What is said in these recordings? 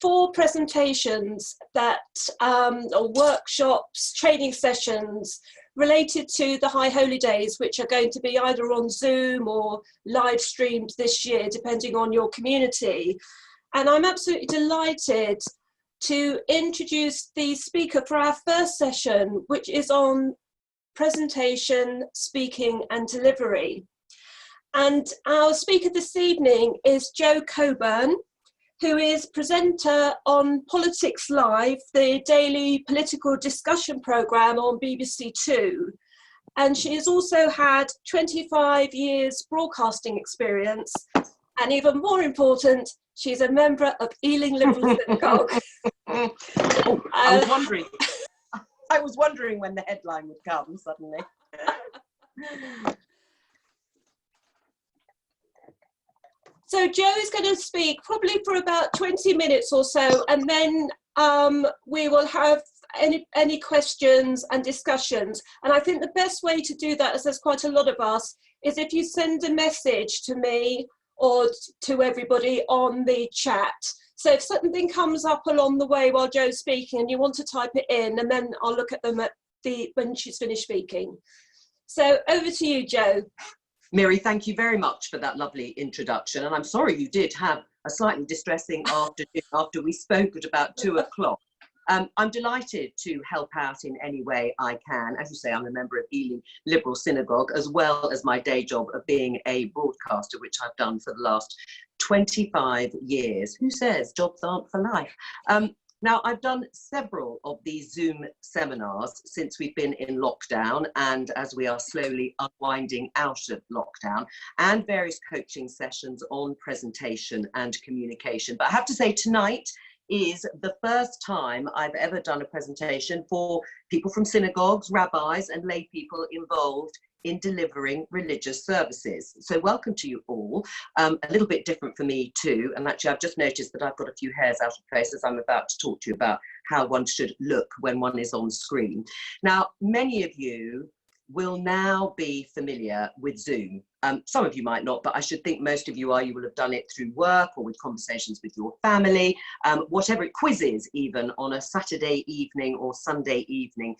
4 presentations that or workshops, training sessions related to the High Holy Days, which are going to be either on Zoom or live streamed this year, depending on your community. And I'm absolutely delighted to introduce the speaker for our first session, which is on presentation, speaking and delivery. And our speaker this evening is Jo Coburn, who is presenter on Politics Live, the daily political discussion programme on BBC Two. And she has also had 25 years broadcasting experience, and even more important, she's a member of Ealing Liberal Synagogue. I was wondering when the headline would come suddenly. So Jo is going to speak probably for about 20 minutes or so, and then we will have any questions and discussions. And I think the best way to do that, as there's quite a lot of us, is if you send a message to me or to everybody on the chat. So if something comes up along the way while Jo's speaking and you want to type it in, and then I'll look at them at when she's finished speaking. So over to you, Jo. Miri, thank you very much for that lovely introduction. And I'm sorry you did have a slightly distressing afternoon after we spoke at about 2 o'clock. I'm delighted to help out in any way I can. As you say, I'm a member of Ealing Liberal Synagogue, as well as my day job of being a broadcaster, which I've done for the last 25 years. Who says jobs aren't for life? Now, I've done several of these Zoom seminars since we've been in lockdown and as we are slowly unwinding out of lockdown, and various coaching sessions on presentation and communication. But I have to say, tonight is the first time I've ever done a presentation for people from synagogues, rabbis and lay people involved in delivering religious services. So welcome to you all. A little bit different for me too. And actually I've just noticed that I've got a few hairs out of place as I'm about to talk to you about how one should look when one is on screen. Now, many of you will now be familiar with Zoom. Some of you might not, but I should think most of you are. You will have done it through work or with conversations with your family, whatever, quizzes even on a Saturday evening or Sunday evening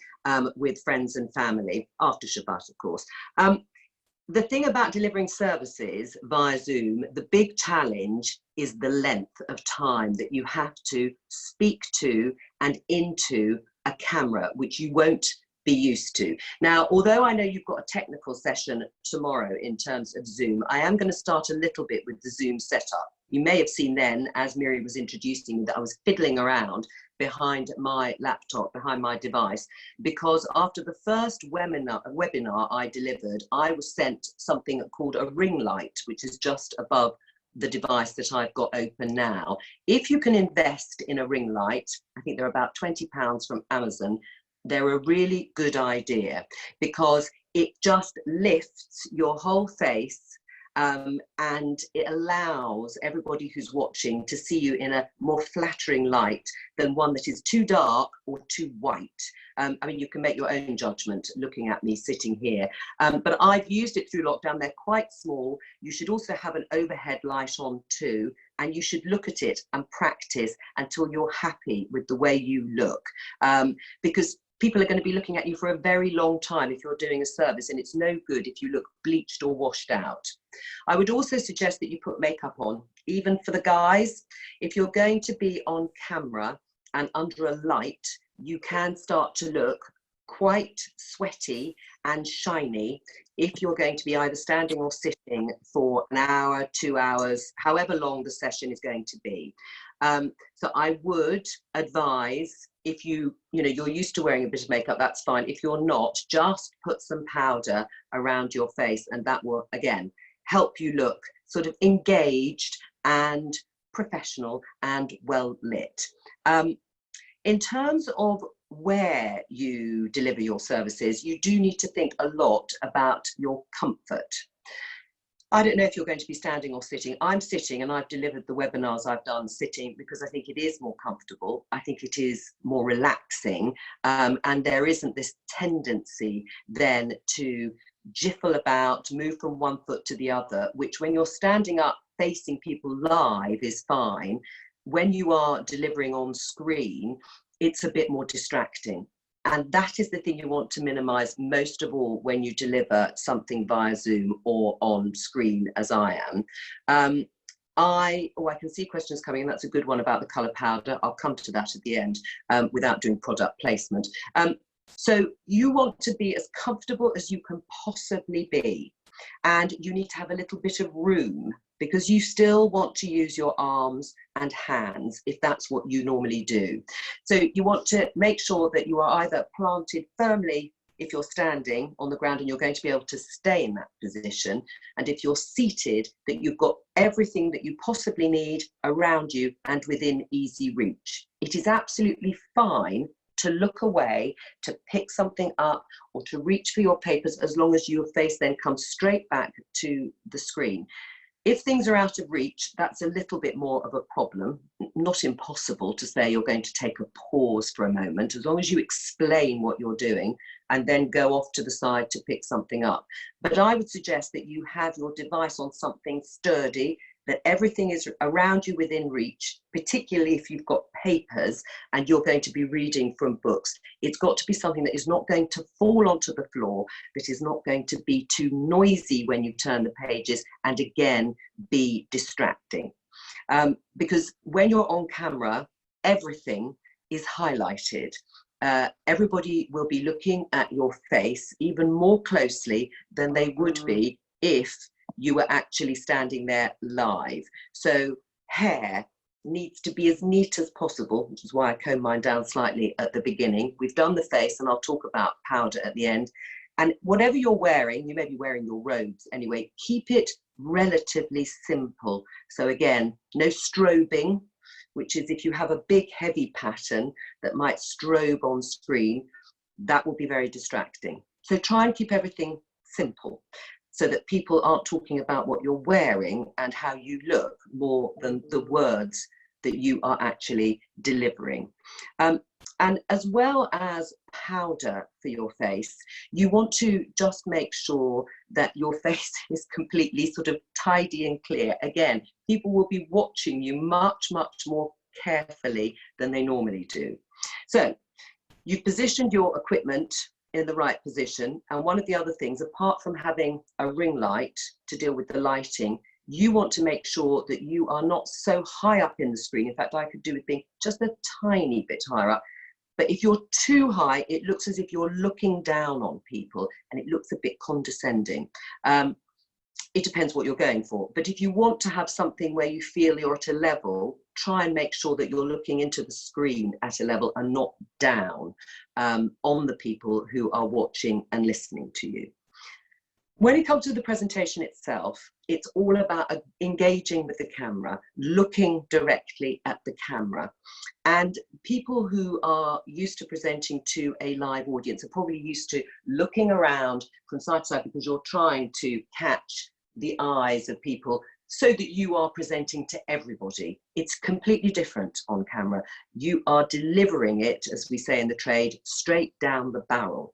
with friends and family, after Shabbat, of course. The thing about delivering services via Zoom, the big challenge is the length of time that you have to speak to and into a camera, which you won't be used to. Now, although I know you've got a technical session tomorrow in terms of Zoom, I am going to start a little bit with the Zoom setup. You may have seen then, as Miri was introducing me, that I was fiddling around behind my laptop, behind my device, because after the first webinar I delivered, I was sent something called a ring light, which is just above the device that I've got open now. If you can invest in a ring light, I think they're about £20 from Amazon, they're a really good idea because it just lifts your whole face and it allows everybody who's watching to see you in a more flattering light than one that is too dark or too white. I mean, you can make your own judgment looking at me sitting here, but I've used it through lockdown. They're quite small. You should also have an overhead light on too, and you should look at it and practice until you're happy with the way you look, because people are going to be looking at you for a very long time if you're doing a service, and it's no good if you look bleached or washed out. I would also suggest that you put makeup on, even for the guys. If you're going to be on camera and under a light, you can start to look quite sweaty and shiny if you're going to be either standing or sitting for an hour, 2 hours, however long the session is going to be. So I would advise, if you're used to wearing a bit of makeup, that's fine. If you're not, just put some powder around your face, and that will, again, help you look sort of engaged and professional and well lit. In terms of where you deliver your services, you do need to think a lot about your comfort. I don't know if you're going to be standing or sitting. I'm sitting, and I've delivered the webinars I've done sitting because I think it is more comfortable. I think it is more relaxing, and there isn't this tendency then to jiffle about, move from one foot to the other, which when you're standing up facing people live is fine. when you are delivering on screen, it's a bit more distracting. And that is the thing you want to minimize most of all when you deliver something via Zoom or on screen, as I am. I can see questions coming, and that's a good one about the colour powder. I'll come to that at the end without doing product placement. So you want to be as comfortable as you can possibly be. And you need to have a little bit of room, because you still want to use your arms and hands if that's what you normally do. So you want to make sure that you are either planted firmly if you're standing on the ground and you're going to be able to stay in that position. And if you're seated, that you've got everything that you possibly need around you and within easy reach. It is absolutely fine to look away, to pick something up, or to reach for your papers, as long as your face then comes straight back to the screen. If things are out of reach, that's a little bit more of a problem. Not impossible to say you're going to take a pause for a moment, as long as you explain what you're doing and then go off to the side to pick something up. But I would suggest that you have your device on something sturdy, that everything is around you within reach, particularly if you've got papers and you're going to be reading from books. It's got to be something that is not going to fall onto the floor, that is not going to be too noisy when you turn the pages, and again, be distracting. Because when you're on camera, everything is highlighted. Everybody will be looking at your face even more closely than they would be if you were actually standing there live. So hair needs to be as neat as possible, which is why I comb mine down slightly at the beginning. We've done the face, and I'll talk about powder at the end. And whatever you're wearing, you may be wearing your robes anyway, keep it relatively simple. So again, no strobing, which is if you have a big heavy pattern that might strobe on screen, that will be very distracting. So try and keep everything simple, so that people aren't talking about what you're wearing and how you look more than the words that you are actually delivering. And as well as powder for your face, you want to just make sure that your face is completely sort of tidy and clear. Again, people will be watching you much, much more carefully than they normally do. So you've positioned your equipment in the right position. And one of the other things, apart from having a ring light to deal with the lighting, you want to make sure that you are not so high up in the screen. In fact, I could do with being just a tiny bit higher up. But if you're too high, it looks as if you're looking down on people, and it looks a bit condescending. It depends what you're going for. But if you want to have something where you feel you're at a level, try and make sure that you're looking into the screen at a level and not down on the people who are watching and listening to you. When it comes to the presentation itself, it's all about engaging with the camera, looking directly at the camera. And people who are used to presenting to a live audience are probably used to looking around from side to side, because you're trying to catch the eyes of people so that you are presenting to everybody. It's completely different on camera. You are delivering it, as we say in the trade, straight down the barrel.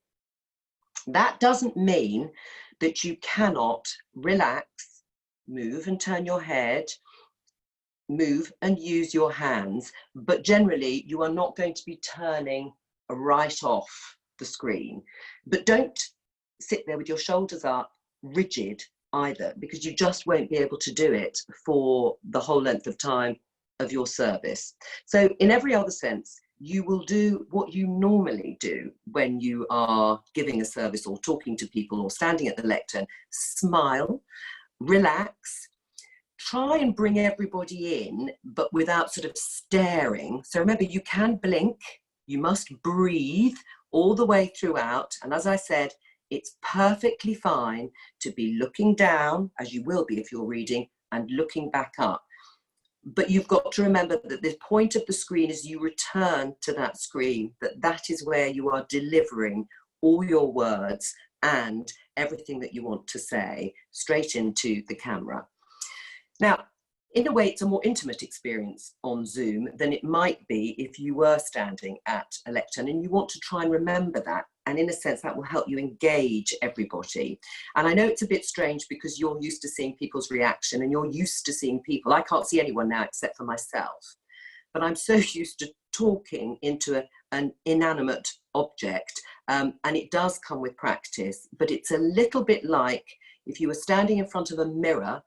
That doesn't mean that you cannot relax, move and turn your head, move and use your hands, but generally you are not going to be turning right off the screen. But don't sit there with your shoulders up, rigid either, because you just won't be able to do it for the whole length of time of your service. So in every other sense, you will do what you normally do when you are giving a service or talking to people or standing at the lectern. Smile, relax, try and bring everybody in, but without sort of staring. So remember, you can blink, you must breathe all the way throughout. And as I said, it's perfectly fine to be looking down, as you will be if you're reading, and looking back up. But you've got to remember that the point of the screen is you return to that screen, that is where you are delivering all your words and everything that you want to say straight into the camera. Now, in a way, it's a more intimate experience on Zoom than it might be if you were standing at a lectern, and you want to try and remember that. And in a sense, that will help you engage everybody. And I know it's a bit strange because you're used to seeing people's reaction and you're used to seeing people. I can't see anyone now except for myself. but I'm so used to talking into an inanimate object, and it does come with practice, but it's a little bit like if you were standing in front of a mirror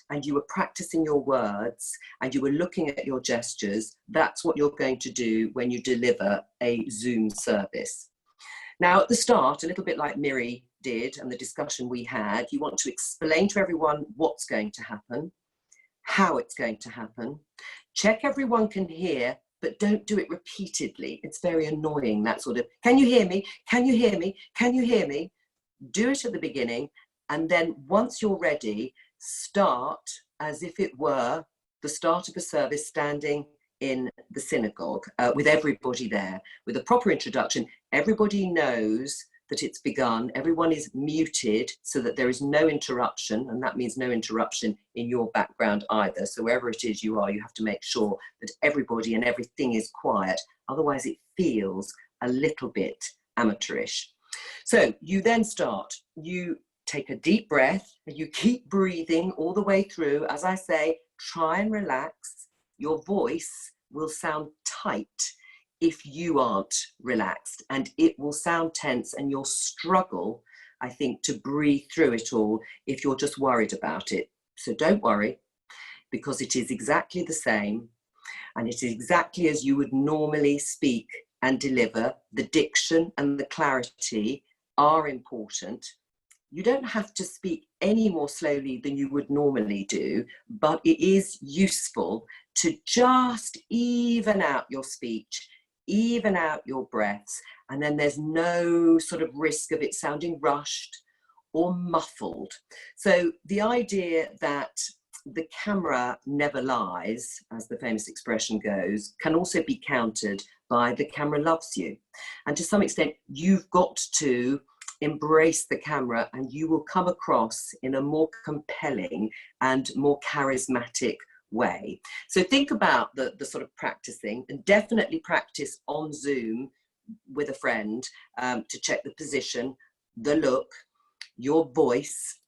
and you were practicing your words and you were looking at your gestures. That's what you're going to do when you deliver a Zoom service. Now, at the start, a little bit like Miri did and the discussion we had, you want to explain to everyone what's going to happen, how it's going to happen, check everyone can hear, but don't do it repeatedly. It's very annoying, that sort of, can you hear me? Can you hear me? Can you hear me? Do it at the beginning, and then once you're ready, start as if it were the start of a service standing in the synagogue with everybody there, with a proper introduction. Everybody knows that it's begun. Everyone is muted so that there is no interruption, and that means no interruption in your background either. So wherever it is you are, you have to make sure that everybody and everything is quiet. Otherwise it feels a little bit amateurish. So you then start. You take a deep breath and you keep breathing all the way through. As I say, try and relax. Your voice will sound tight if you aren't relaxed, and it will sound tense, and you'll struggle, I think, to breathe through it all if you're just worried about it. So don't worry, because it is exactly the same, and it is exactly as you would normally speak and deliver. The diction and the clarity are important. You don't have to speak any more slowly than you would normally do, but it is useful to just even out your speech, even out your breaths, and then there's no sort of risk of it sounding rushed or muffled. So the idea that the camera never lies, as the famous expression goes, can also be countered by the camera loves you. And to some extent, you've got to embrace the camera and you will come across in a more compelling and more charismatic way. So think about the sort of practicing, and definitely practice on Zoom with a friend to check the position, the look, your voice,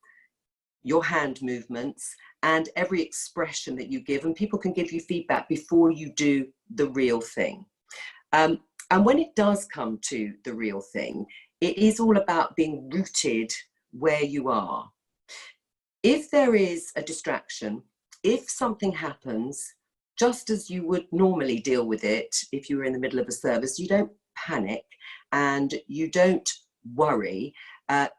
your hand movements, and every expression that you give. And people can give you feedback before you do the real thing. And when it does come to the real thing, it is all about being rooted where you are. If there is a distraction, if something happens, just as you would normally deal with it if you were in the middle of a service, you don't panic and you don't worry.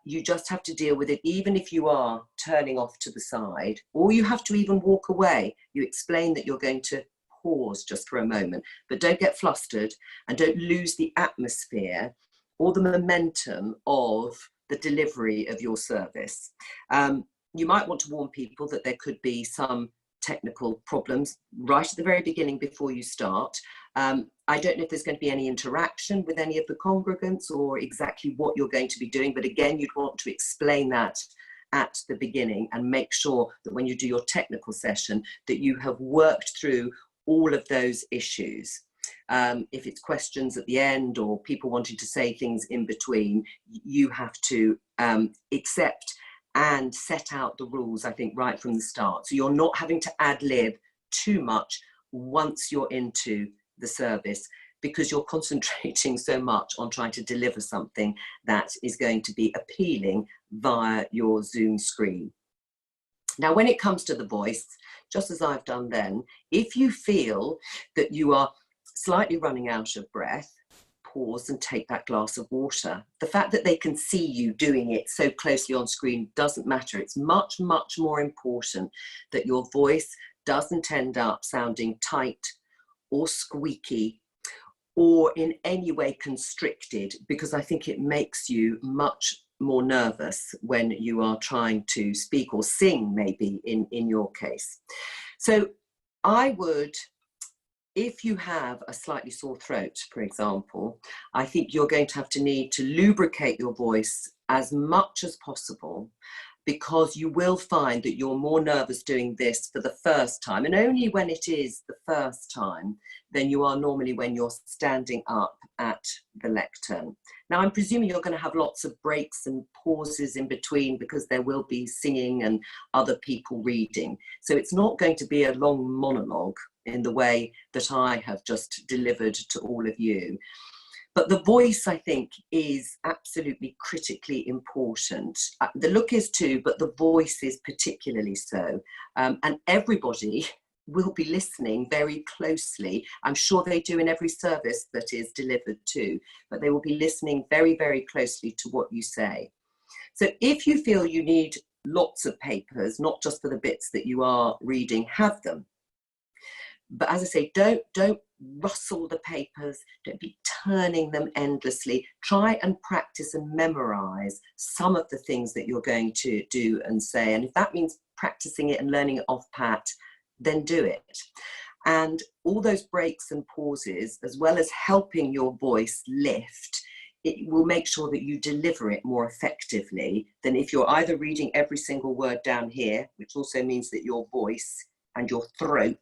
You just have to deal with it, even if you are turning off to the side, or you have to even walk away. You explain that you're going to pause just for a moment, but don't get flustered and don't lose the atmosphere or the momentum of the delivery of your service. You might want to warn people that there could be some technical problems right at the very beginning before you start. I don't know if there's going to be any interaction with any of the congregants or exactly what you're going to be doing, but again, you'd want to explain that at the beginning and make sure that when you do your technical session that you have worked through all of those issues. If it's questions at the end or people wanting to say things in between, you have to accept and set out the rules, I think, right from the start. So you're not having to ad-lib too much once you're into the service, because you're concentrating so much on trying to deliver something that is going to be appealing via your Zoom screen. Now, when it comes to the voice, just as I've done then, if you feel that you are slightly running out of breath, pause and take that glass of water. The fact that they can see you doing it so closely on screen doesn't matter. It's much, much more important that your voice doesn't end up sounding tight or squeaky or in any way constricted, because I think it makes you much more nervous when you are trying to speak or sing, maybe in your case. So I would, if you have a slightly sore throat, for example, I think you're going to have to need to lubricate your voice as much as possible, because you will find that you're more nervous doing this for the first time, and only when it is the first time, than you are normally when you're standing up at the lectern. Now, I'm presuming you're going to have lots of breaks and pauses in between, because there will be singing and other people reading. So it's not going to be a long monologue. in the way that I have just delivered to all of you. But the voice, I think, is absolutely critically important. The look is too, but the voice is particularly so. And everybody will be listening very closely. I'm sure they do in every service that is delivered to, but they will be listening very, very closely to what you say. So if you feel you need lots of papers, not just for the bits that you are reading, have them. But as I say, don't rustle the papers, don't be turning them endlessly. Try and practice and memorize some of the things that you're going to do and say. And if that means practicing it and learning it off pat, then do it. And all those breaks and pauses, as well as helping your voice lift, it will make sure that you deliver it more effectively than if you're either reading every single word down here, which also means that your voice and your throat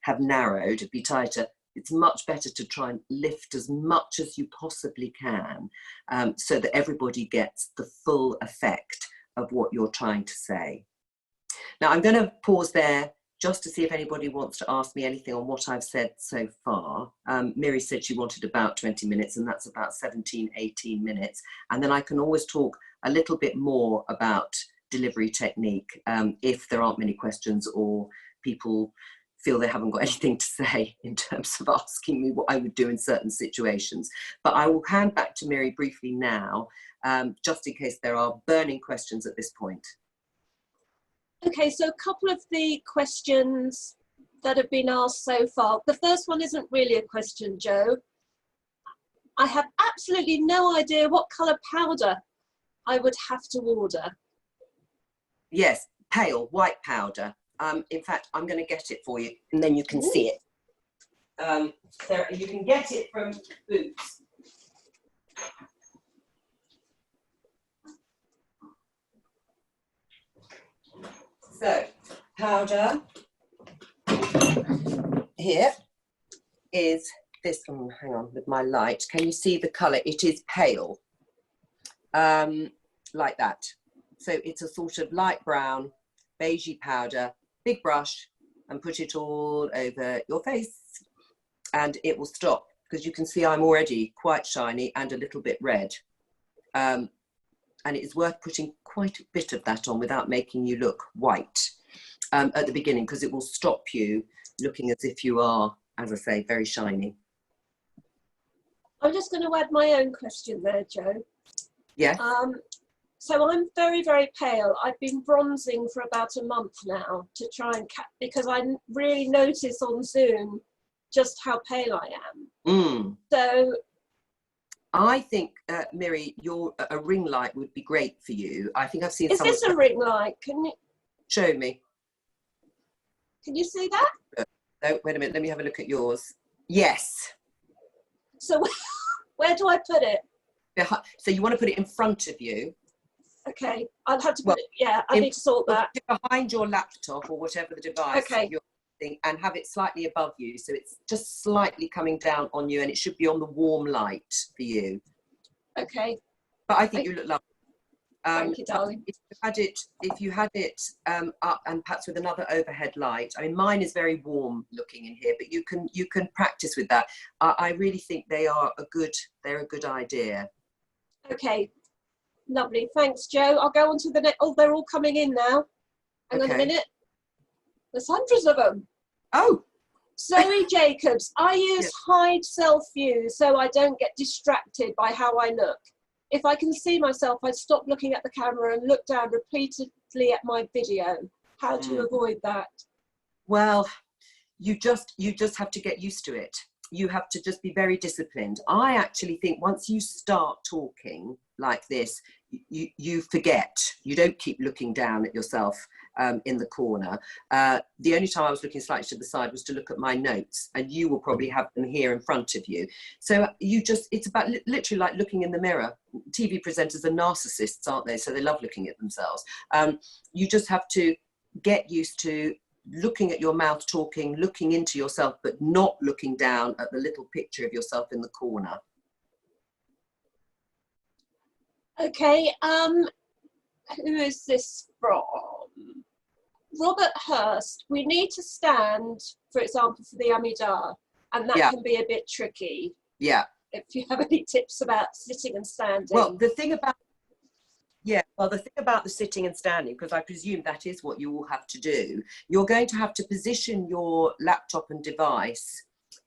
have narrowed, be tighter. It's much better to try and lift as much as you possibly can, so that everybody gets the full effect of what you're trying to say. Now I'm going to pause there just to see if anybody wants to ask me anything on what I've said so far. Miri said she wanted about 20 minutes, and that's about 17, 18 minutes. And then I can always talk a little bit more about delivery technique if there aren't many questions or people feel they haven't got anything to say in terms of asking me what I would do in certain situations. But I will hand back to Miri briefly now, just in case there are burning questions at this point. Okay, so a couple of the questions that have been asked so far. The first one isn't really a question, Joe. I have absolutely no idea what colour powder I would have to order. Yes, Pale white powder. In fact, I'm going to get it for you, and then you can see it. So you can get it from Boots. So, powder here is this. Oh, hang on, with my light. Can you see the colour? It is pale, like that. So it's a sort of light brown, beigey powder. Big brush, and put it all over your face, and it will stop, because you can see I'm already quite shiny and a little bit red. And it is worth putting quite a bit of that on without making you look white at the beginning, because it will stop you looking as if you are, as I say, very shiny. I'm just going to add my own question there, Joe. Yeah. So I'm very, very pale. I've been bronzing for about a month now to try and because I really notice on Zoom just how pale I am. So I think, Miri, a ring light would be great for you. I think I've seen. Is this a ring light? Can you show me? Can you see that? No, wait a minute. Let me have a look at yours. Yes. So where do I put it? So you want to put it in front of you. Okay, I'll have to put it, yeah, I need to sort that. Behind your laptop or whatever the device you're using, and have it slightly above you, so it's just slightly coming down on you, and it should be on the warm light for you. Okay. But I think you look lovely. Thank you, darling. If you had it up and perhaps with another overhead light, I mean, mine is very warm looking in here, but you can practice with that. I really think they're a good idea. Okay. Lovely, thanks, Joe. I'll go on to the next. Oh, they're all coming in now. Hang on a minute. There's hundreds of them. Oh. Zoe Jacobs, I use hide self-view so I don't get distracted by how I look. If I can see myself, I stop looking at the camera and look down repeatedly at my video. How do you avoid that? Well, you just have to get used to it. You have to just be very disciplined. I actually think once you start talking like this, you forget. You don't keep looking down at yourself in the corner. The only time I was looking slightly to the side was to look at my notes, and you will probably have them here in front of you. So it's about literally like looking in the mirror. TV presenters are narcissists, aren't they? So they love looking at themselves. You just have to get used to looking at your mouth talking, looking into yourself, but not looking down at the little picture of yourself in the corner. Okay, who is this from? Robert Hurst, we need to stand, for example, for the Amidah, and that Yeah. can be a bit tricky. Yeah. If you have any tips about sitting and standing. Well, the thing about the sitting and standing, because I presume that is what you will have to do, you're going to have to position your laptop and device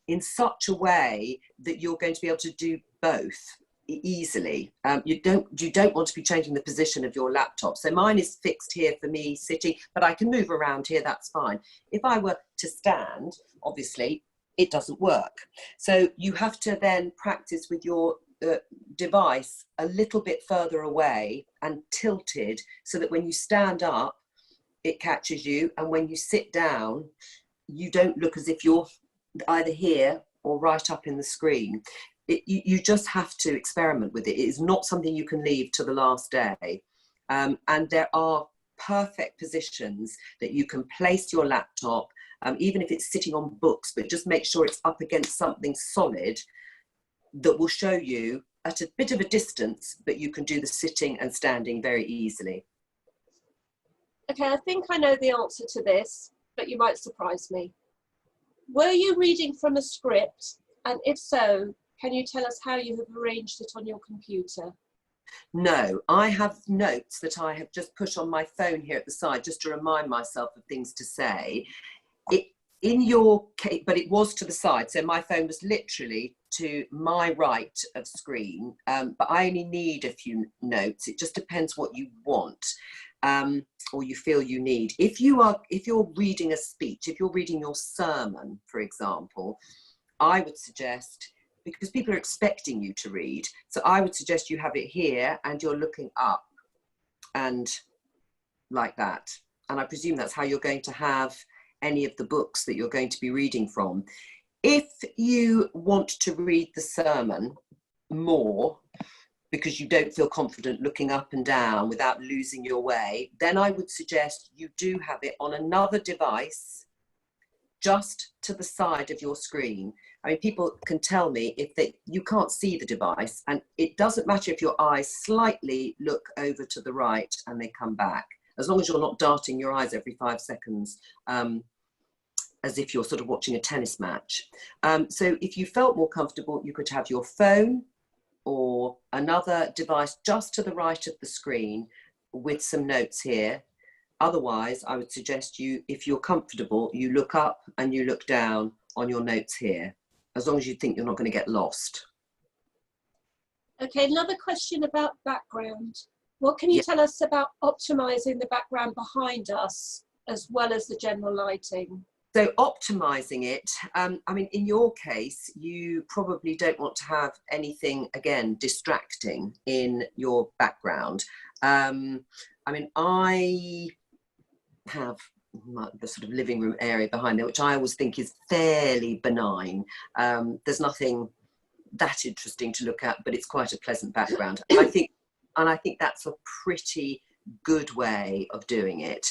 in such a way that you're going to be able to do both easily. You don't want to be changing the position of your laptop. So mine is fixed here for me sitting, but I can move around here, that's fine. If I were to stand, obviously, it doesn't work. So you have to then practice with your device a little bit further away and tilted so that when you stand up, it catches you. And when you sit down, you don't look as if you're either here or right up in the screen. You just have to experiment with it. It is not something you can leave to the last day. And there are perfect positions that you can place your laptop, even if it's sitting on books, but just make sure it's up against something solid that will show you at a bit of a distance, but you can do the sitting and standing very easily. Okay, I think I know the answer to this, but you might surprise me. Were you reading from a script? And if so, can you tell us how you have arranged it on your computer? No, I have notes that I have just put on my phone here at the side, just to remind myself of things to say. In your case, but it was to the side, so my phone was literally to my right of screen, but I only need a few notes. It just depends what you want, or you feel you need. If you're reading a speech, if you're reading your sermon, for example, I would suggest, because people are expecting you to read, so I would suggest you have it here and you're looking up and like that. And I presume that's how you're going to have any of the books that you're going to be reading from. If you want to read the sermon more because you don't feel confident looking up and down without losing your way, then I would suggest you do have it on another device just to the side of your screen. I mean, people can tell me if you can't see the device, and it doesn't matter if your eyes slightly look over to the right and they come back, as long as you're not darting your eyes every 5 seconds, as if you're sort of watching a tennis match. So if you felt more comfortable, you could have your phone or another device just to the right of the screen with some notes here. Otherwise, I would suggest you, if you're comfortable, you look up and you look down on your notes here, as long as you think you're not going to get lost. Okay, another question about background. What can you tell us about optimizing the background behind us as well as the general lighting? So optimizing it, I mean, in your case, you probably don't want to have anything, again, distracting in your background. I mean, I have the sort of living room area behind there, which I always think is fairly benign. There's nothing that interesting to look at, but it's quite a pleasant background. I think that's a pretty good way of doing it.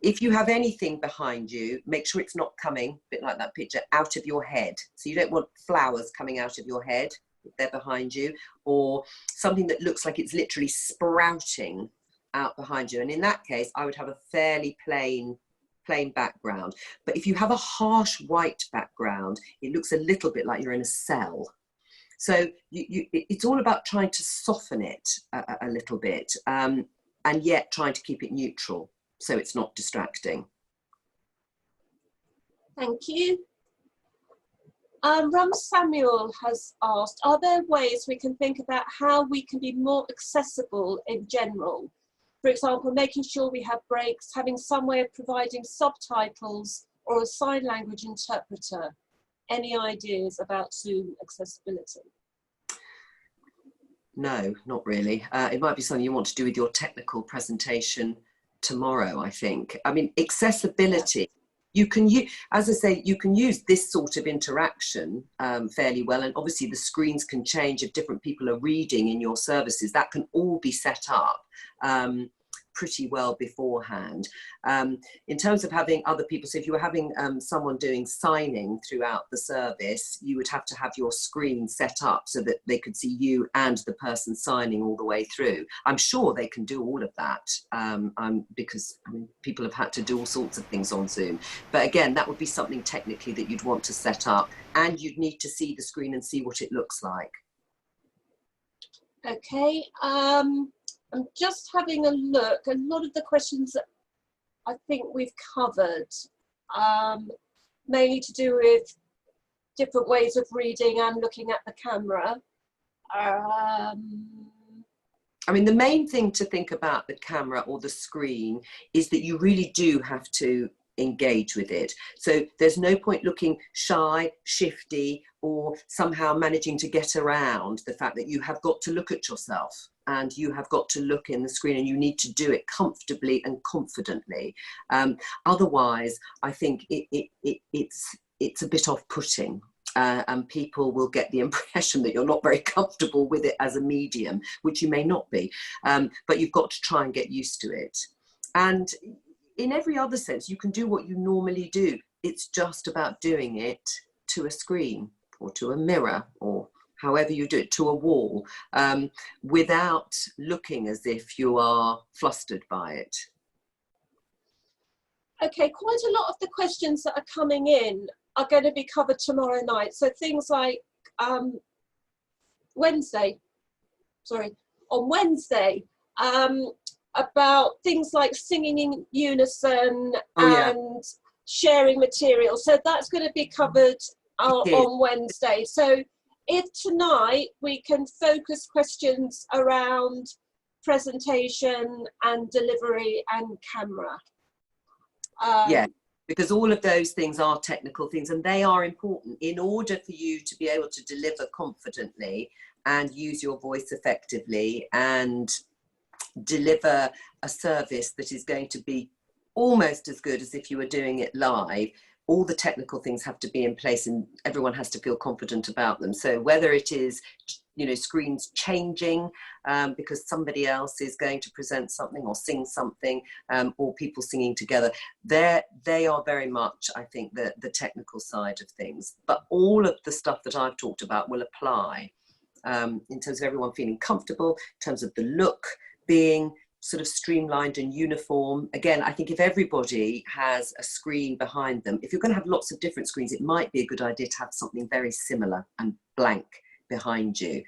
If you have anything behind you, make sure it's not coming, a bit like that picture, out of your head. So you don't want flowers coming out of your head if they're behind you, or something that looks like it's literally sprouting out behind you. And in that case, I would have a fairly plain background. But if you have a harsh white background, it looks a little bit like you're in a cell. So it's all about trying to soften it a little bit, and yet trying to keep it neutral so it's not distracting. Thank you. Ram Samuel has asked, are there ways we can think about how we can be more accessible in general? For example, making sure we have breaks, having some way of providing subtitles or a sign language interpreter. Any ideas about Zoom accessibility? No, not really. It might be something you want to do with your technical presentation tomorrow, I think. I mean, accessibility, you can use, as I say, you can use this sort of interaction fairly well. And obviously the screens can change if different people are reading in your services. That can all be set up. pretty well beforehand. In terms of having other people, so if you were having someone doing signing throughout the service, you would have to have your screen set up so that they could see you and the person signing all the way through. I'm sure they can do all of that, because I mean, people have had to do all sorts of things on Zoom. But again, that would be something technically that you'd want to set up, and you'd need to see the screen and see what it looks like. Okay, I'm just having a look. A lot of the questions that I think we've covered, mainly to do with different ways of reading and looking at the camera. I mean, the main thing to think about the camera or the screen is that you really do have to engage with it. So there's no point looking shy, shifty, or somehow managing to get around the fact that you have got to look at yourself and you have got to look in the screen, and you need to do it comfortably and confidently. Otherwise, I think it's a bit off-putting. And people will get the impression that you're not very comfortable with it as a medium, which you may not be, but you've got to try and get used to it. And in every other sense, you can do what you normally do. It's just about doing it to a screen or to a mirror or however you do it, to a wall, without looking as if you are flustered by it. Okay, quite a lot of the questions that are coming in are going to be covered tomorrow night. So things like on Wednesday, about things like singing in unison and sharing material. So that's going to be covered on Wednesday. So if tonight we can focus questions around presentation and delivery and camera. Yeah, because all of those things are technical things, and they are important in order for you to be able to deliver confidently and use your voice effectively and deliver a service that is going to be almost as good as if you were doing it live. All the technical things have to be in place, and everyone has to feel confident about them. So whether it is, you know, screens changing because somebody else is going to present something or sing something, or people singing together, they are very much, I think, the technical side of things. But all of the stuff that I've talked about will apply in terms of everyone feeling comfortable, in terms of the look being sort of streamlined and uniform. Again, I think if everybody has a screen behind them, if you're going to have lots of different screens, it might be a good idea to have something very similar and blank behind you,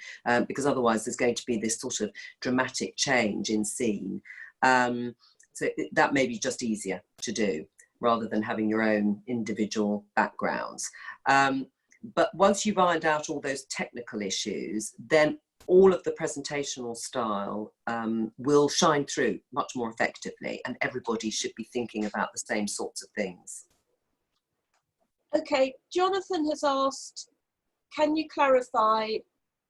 because otherwise there's going to be this sort of dramatic change in scene. So that may be just easier to do rather than having your own individual backgrounds. But once you've ironed out all those technical issues, then all of the presentational style will shine through much more effectively, and everybody should be thinking about the same sorts of things. Okay, Jonathan has asked, can you clarify,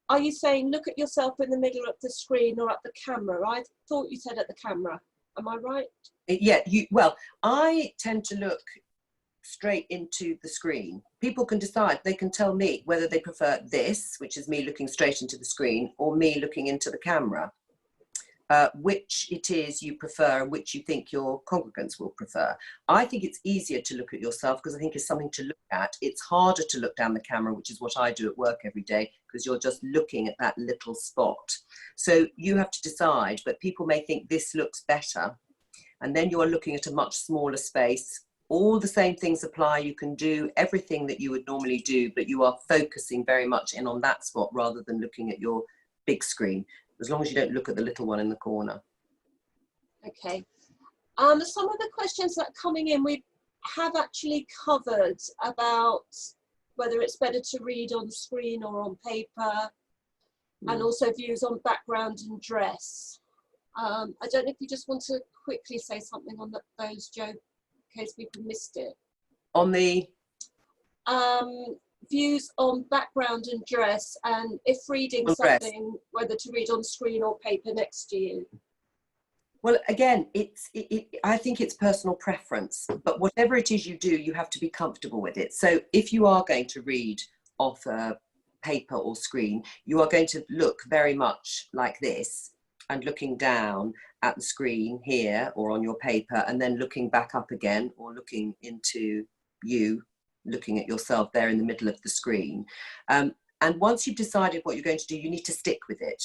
are you saying look at yourself in the middle of the screen or at the camera? I thought you said at the camera. Am I right? Yeah, well, I tend to look straight into the screen. People can decide, they can tell me whether they prefer this, which is me looking straight into the screen, or me looking into the camera, which it is you prefer and which you think your congregants will prefer. I think it's easier to look at yourself because I think it's something to look at. It's harder to look down the camera, which is what I do at work every day, because you're just looking at that little spot. So you have to decide, but people may think this looks better, and then you are looking at a much smaller space. All the same things apply. You can do everything that you would normally do, but you are focusing very much in on that spot rather than looking at your big screen, as long as you don't look at the little one in the corner. Okay. Some of the questions that are coming in, we have actually covered about whether it's better to read on screen or on paper, and also views on background and dress. I don't know if you just want to quickly say something on those, Joe, in case people missed it. On the views on background and dress, and if reading something, whether to read on screen or paper next to you. Well, again, I think it's personal preference, but whatever it is you do, you have to be comfortable with it. So if you are going to read off a paper or screen, you are going to look very much like this. and looking down at the screen here or on your paper, and then looking back up again, or looking into you, looking at yourself there in the middle of the screen. And once you've decided what you're going to do, you need to stick with it.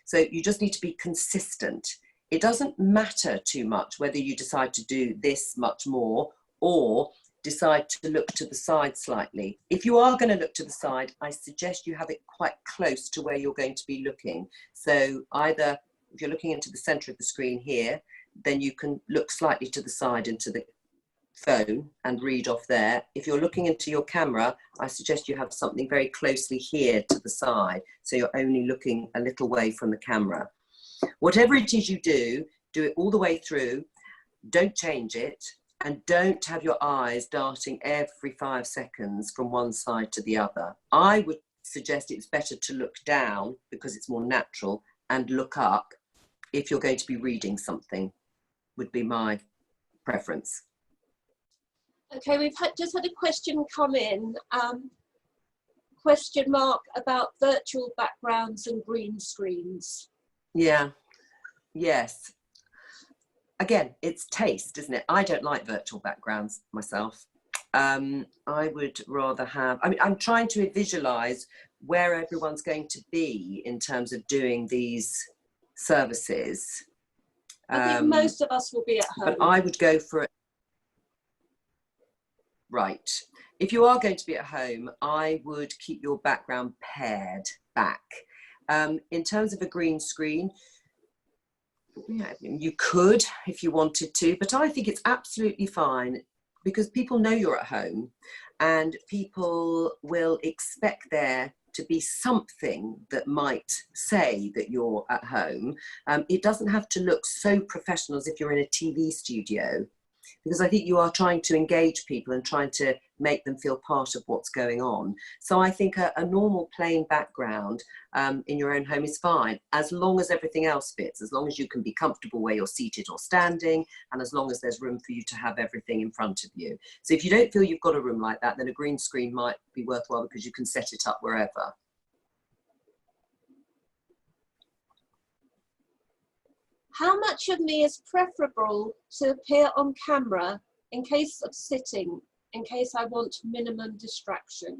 So you just need to be consistent. It doesn't matter too much whether you decide to do this much more or decide to look to the side slightly. If you are going to look to the side, I suggest you have it quite close to where you're going to be looking. So either if you're looking into the center of the screen here, then you can look slightly to the side into the phone and read off there. If you're looking into your camera, I suggest you have something very closely here to the side, so you're only looking a little way from the camera. Whatever it is you do, do it all the way through. Don't change it, and don't have your eyes darting every 5 seconds from one side to the other. I would suggest it's better to look down because it's more natural, and look up if you're going to be reading something, would be my preference. Okay, we've just had a question come in. Question mark about virtual backgrounds and green screens. Yeah, yes. Again, it's taste, isn't it? I don't like virtual backgrounds myself. I would rather have, I mean, I'm trying to visualize where everyone's going to be in terms of doing these services. I think most of us will be at home. But I would go for it. Right. If you are going to be at home, I would keep your background pared back. In terms of a green screen, yeah, you could if you wanted to, but I think it's absolutely fine because people know you're at home and people will expect there to be something that might say that you're at home. It doesn't have to look so professional as if you're in a TV studio, because I think you are trying to engage people and trying to make them feel part of what's going on. So I think a normal plain background in your own home is fine, as long as everything else fits, as long as you can be comfortable where you're seated or standing, and as long as there's room for you to have everything in front of you. So if you don't feel you've got a room like that, then a green screen might be worthwhile because you can set it up wherever. How much of me is preferable to appear on camera in case of sitting, in case I want minimum distraction?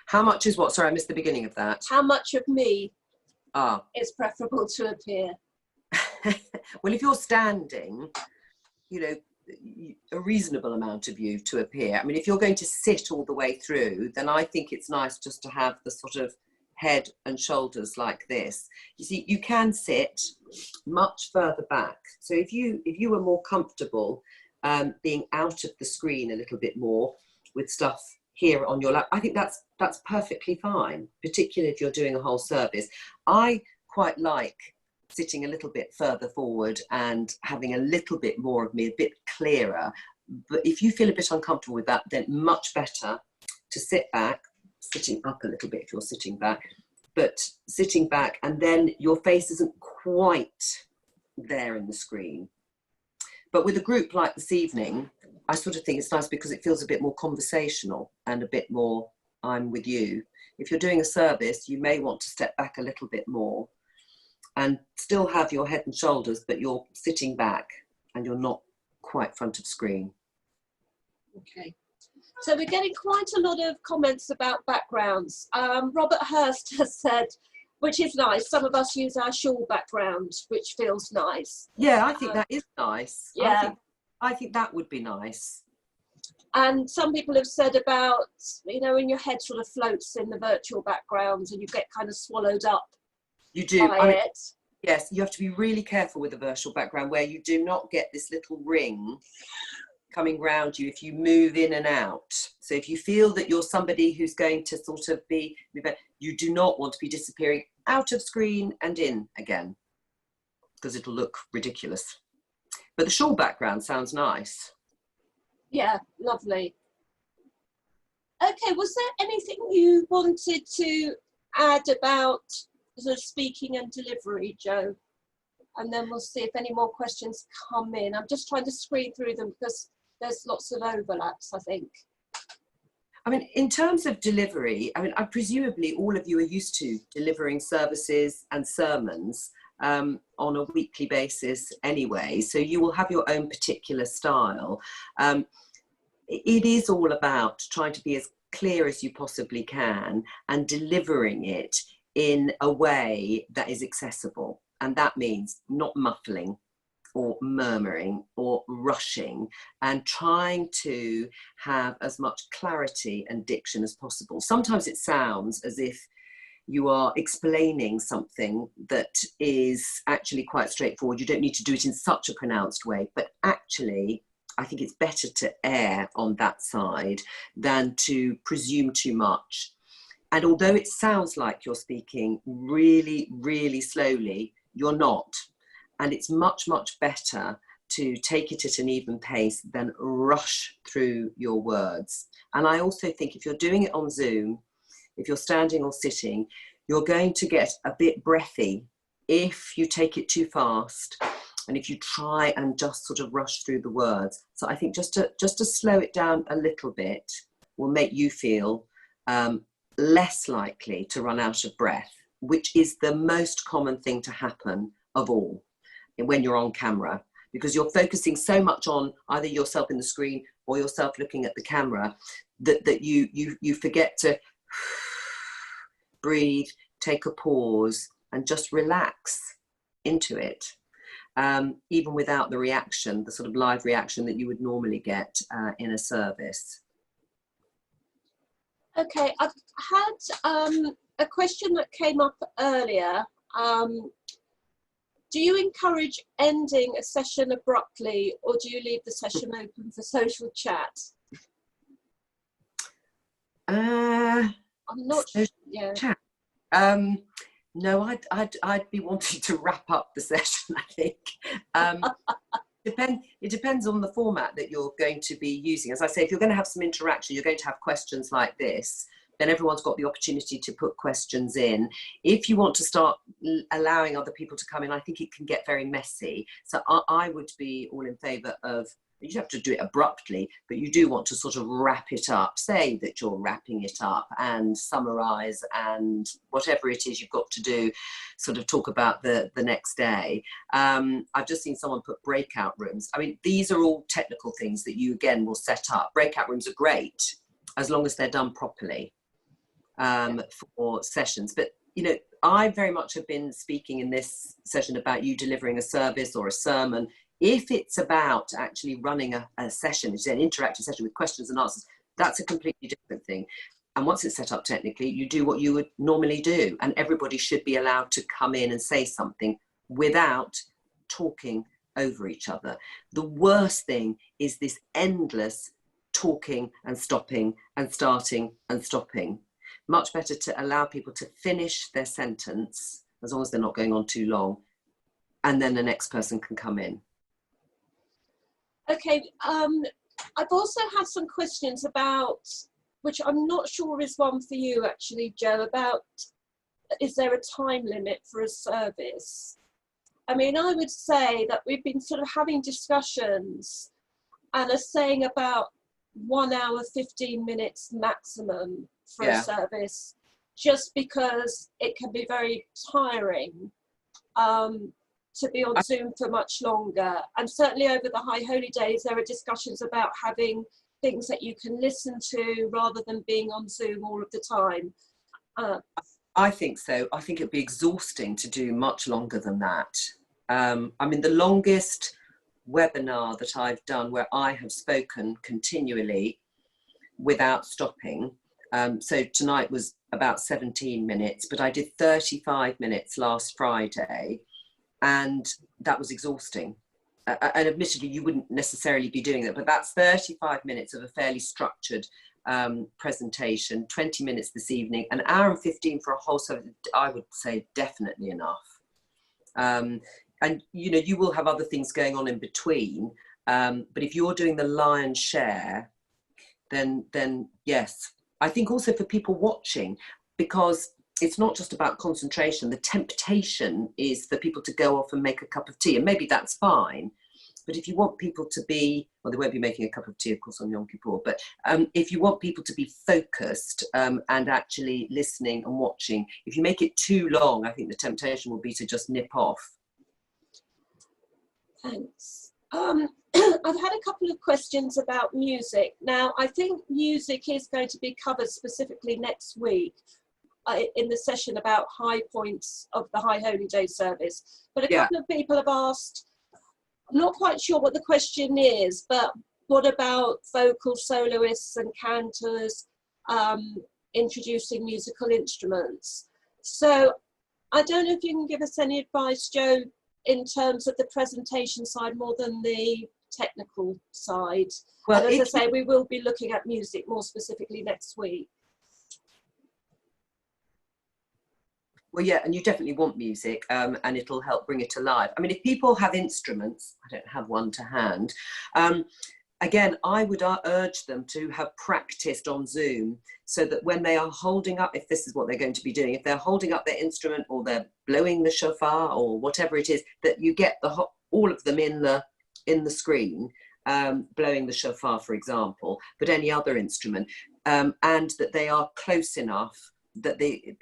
How much is what? Sorry, I missed the beginning of that. How much of me Ah. is preferable to appear? Well, if you're standing, you know, a reasonable amount of you to appear. I mean, if you're going to sit all the way through, then I think it's nice just to have the sort of head and shoulders like this. You see, you can sit much further back. So if you were more comfortable being out of the screen a little bit more with stuff here on your lap, I think that's perfectly fine, particularly if you're doing a whole service. I quite like sitting a little bit further forward and having a little bit more of me, a bit clearer. But if you feel a bit uncomfortable with that, then much better to sit back, sitting up a little bit if you're sitting back, but sitting back, and then your face isn't quite there in the screen. But with a group like this evening, I sort of think it's nice because it feels a bit more conversational and a bit more I'm with you. If you're doing a service, you may want to step back a little bit more and still have your head and shoulders, but you're sitting back and you're not quite front of screen. Okay. So we're getting quite a lot of comments about backgrounds. Robert Hurst has said, which is nice, some of us use our shawl background, which feels nice. Yeah, I think that is nice. Yeah. I think that would be nice. And some people have said about, you know, when your head sort of floats in the virtual backgrounds and you get kind of swallowed up. You do. By it. Yes, you have to be really careful with the virtual background where you do not get this little ring coming round you if you move in and out. So if you feel that you're somebody who's going to sort of be, you do not want to be disappearing out of screen and in again, because it'll look ridiculous. But the shawl background sounds nice. Yeah, lovely. Okay, was there anything you wanted to add about sort of speaking and delivery, Jo? And then we'll see if any more questions come in. I'm just trying to screen through them because there's lots of overlaps, I think. I mean, in terms of delivery, I mean, presumably all of you are used to delivering services and sermons on a weekly basis anyway, so you will have your own particular style. It is all about trying to be as clear as you possibly can and delivering it in a way that is accessible. And that means not muffling or murmuring or rushing, and trying to have as much clarity and diction as possible. Sometimes it sounds as if you are explaining something that is actually quite straightforward. You don't need to do it in such a pronounced way, but actually I think it's better to err on that side than to presume too much. And although it sounds like you're speaking really, really slowly, you're not. And it's much, much better to take it at an even pace than rush through your words. And I also think if you're doing it on Zoom, if you're standing or sitting, you're going to get a bit breathy if you take it too fast and if you try and just sort of rush through the words. So I think just to slow it down a little bit will make you feel less likely to run out of breath, which is the most common thing to happen of all when you're on camera, because you're focusing so much on either yourself in the screen or yourself looking at the camera that you forget to breathe, take a pause, and just relax into it, even without the reaction, the sort of live reaction that you would normally get in a service. Okay, I've had a question that came up earlier. Do you encourage ending a session abruptly, or do you leave the session open for social chat? I'm not sure. Yeah. Chat. No, I'd be wanting to wrap up the session, I think. It depends on the format that you're going to be using. As I say, if you're going to have some interaction, you're going to have questions like this, then everyone's got the opportunity to put questions in. If you want to start allowing other people to come in, I think it can get very messy. So I would be all in favour of, you have to do it abruptly, but you do want to sort of wrap it up, say that you're wrapping it up and summarise and whatever it is you've got to do, sort of talk about the next day. I've just seen someone put breakout rooms. I mean, these are all technical things that you again will set up. Breakout rooms are great as long as they're done properly for sessions. But, you know, I very much have been speaking in this session about you delivering a service or a sermon. If it's about actually running a session, it's an interactive session with questions and answers, that's a completely different thing. And once it's set up technically, you do what you would normally do. And everybody should be allowed to come in and say something without talking over each other. The worst thing is this endless talking and stopping and starting and stopping. Much better to allow people to finish their sentence, as long as they're not going on too long, and then the next person can come in. Okay, I've also had some questions about, which I'm not sure is one for you actually, Jo, about is there a time limit for a service? I mean, I would say that we've been sort of having discussions and are saying about 1 hour, 15 minutes maximum for a service, just because it can be very tiring to be on Zoom for much longer. And certainly over the High Holy Days, there are discussions about having things that you can listen to rather than being on Zoom all of the time. I think so. I think it'd be exhausting to do much longer than that. I mean, the longest webinar that I've done where I have spoken continually without stopping, so tonight was about 17 minutes, but I did 35 minutes last Friday, and that was exhausting. And admittedly, you wouldn't necessarily be doing that, but that's 35 minutes of a fairly structured presentation, 20 minutes this evening, an hour and 15 for a whole service, I would say definitely enough. And, you know, you will have other things going on in between, but if you're doing the lion's share, then yes. I think also for people watching, because it's not just about concentration, the temptation is for people to go off and make a cup of tea, and maybe that's fine. But if you want people to be, well, they won't be making a cup of tea, of course, on Yom Kippur, but if you want people to be focused and actually listening and watching, if you make it too long, I think the temptation will be to just nip off. Thanks. I've had a couple of questions about music. Now, I think music is going to be covered specifically next week in the session about high points of the High Holy Day service. But a couple of people have asked, I'm not quite sure what the question is, but what about vocal soloists and cantors introducing musical instruments? So I don't know if you can give us any advice, Joe, in terms of the presentation side more than the technical side. Well, and as I say, we will be looking at music more specifically next week. Well, yeah, and you definitely want music, and it'll help bring it alive. I mean, if people have instruments, I don't have one to hand, again, I would urge them to have practiced on Zoom so that when they are holding up, if this is what they're going to be doing, if they're holding up their instrument or they're blowing the shofar or whatever it is, that you get all of them in the screen, blowing the shofar, for example, but any other instrument, and that they are close enough that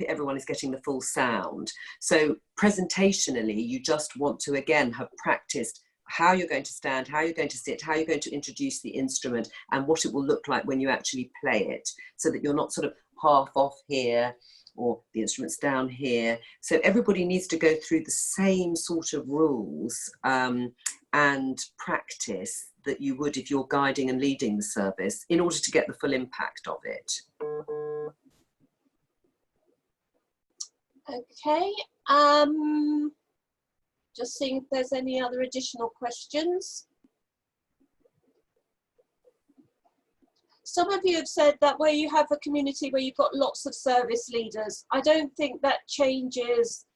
everyone is getting the full sound. So presentationally, you just want to, again, have practiced how you're going to stand, how you're going to sit, how you're going to introduce the instrument, and what it will look like when you actually play it, so that you're not sort of half off here or the instrument's down here. So everybody needs to go through the same sort of rules and practice that you would if you're guiding and leading the service in order to get the full impact of it. Okay, just seeing if there's any other additional questions. Some of you have said that where you have a community where you've got lots of service leaders, I don't think that changes